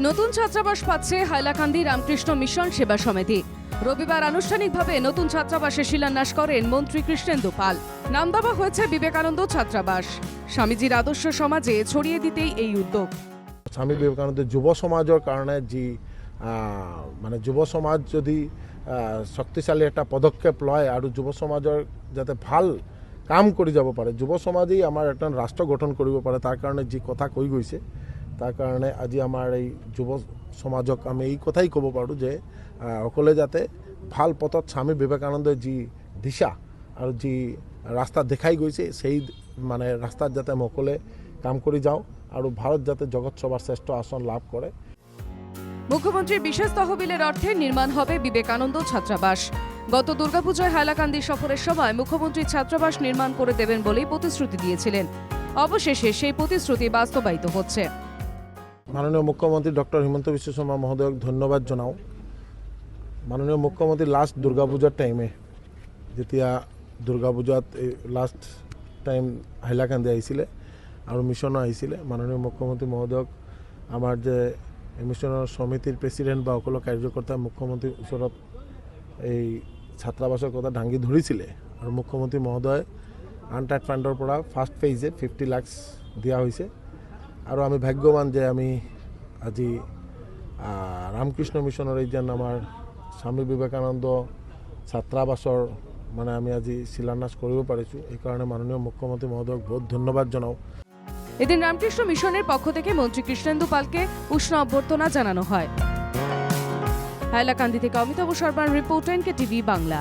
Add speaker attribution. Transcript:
Speaker 1: নতুন ছাত্রাবাস পাচ্ছে হাইলাকান্দি রামকৃষ্ণ মিশন সেবা সমিতি। রবিবার আনুষ্ঠানিকভাবে নতুন ছাত্রাবাসে শিলান্যাস করেন মন্ত্রী কৃষ্ণেন্দু পাল। নাম দেওয়া হয়েছে বিবেকানন্দ ছাত্রাবাস। স্বামীজির আদর্শ সমাজে ছড়িয়ে দিতেই এই উদ্যোগ।
Speaker 2: স্বামী বিবেকানন্দের যুৱ সমাজৰ কাৰণে যি যুৱ সমাজ যদি শক্তিশালী এটা পদক্ষেপ লয় আৰু যুৱ সমাজৰ যাতে ভাল কাম কৰি যাব পাৰে, যুৱ সমাজেই আমাৰ এটা ৰাষ্ট্ৰ গঠন কৰিব পাৰে, তাৰ কাৰণে যি কথা কৈ গৈছে, তাৰ কাৰণে আজি আমাৰ এই যুৱ সমাজক আমি এই কথাই ক'ব পাৰোঁ যে সকলে যাতে ভাল পথত স্বামী বিবেকানন্দৰ যি দিশা আৰু যি ৰাস্তা দেখাই গৈছে সেই ৰাস্তাত যাতে আমি সকলে কাম কৰি যাওঁ আৰু ভাৰত যাতে জগৎ সভাৰ শ্রেষ্ঠ আসন লাভ করে।
Speaker 1: মুখ্যমন্ত্রীর বিশেষ তহবিলের অর্থে নির্মাণ হবে বিবেকানন্দ ছাত্রাবাস। গত দুর্গাপূজায় হাইলাকান্দি সফরের সময় মুখ্যমন্ত্রী ছাত্রাবাস নির্মাণ করে দেবেন বলেই প্রতিশ্রুতি দিয়েছিলেন। অবশেষে সেই প্রতিশ্রুতি বাস্তবায়িত হচ্ছে।
Speaker 2: মাননীয় মুখ্যমন্ত্রী ডক্টর হিমন্ত বিশ্ব শর্মা মহোদয়ক ধন্যবাদ জনাও। মাননীয় মুখ্যমন্ত্রী লাস্ট দুর্গাপূজার টাইমে যেতিয়া দুর্গাপূজাত লাস্ট টাইম হাইলাকান্দি আহিছিলে আৰু মিছনো আহিছিলে, মাননীয় মুখ্যমন্ত্ৰী মহোদয়ক আমাৰ যে মিছনৰ সমিতিৰ প্ৰেচিডেণ্ট বা সকলো কাৰ্যকৰ্তাই মুখ্যমন্ত্ৰীৰ ওচৰত এই ছাত্ৰাবাসৰ কথা দাঙি ধৰিছিলে আৰু মুখ্যমন্ত্ৰী মহোদয় আনটাইড ফাণ্ডৰ পৰা ফাৰ্ষ্ট ফেজে 50 লাখ দিয়া হৈছে। আৰু আমি ভাগ্যৱান যে আমি আজি ৰামকৃষ্ণ মিছনৰ এই যেন আমাৰ স্বামী বিবেকানন্দ ছাত্ৰাবাসৰ আমি আজি শিলান্যাস কৰিব পাৰিছোঁ। এইকাৰণে মাননীয় মুখ্যমন্ত্ৰী মহোদয়ক বহুত ধন্যবাদ জনাও।
Speaker 1: এদিন রামকৃষ্ণ মিশনের পক্ষ থেকে মন্ত্রী কৃষ্ণেন্দু পালকে উষ্ণ অভ্যর্থনা জানানো হয়। হাইলাকান্দি থেকে অমিতাভ শর্মার রিপোর্ট, NKTV বাংলা।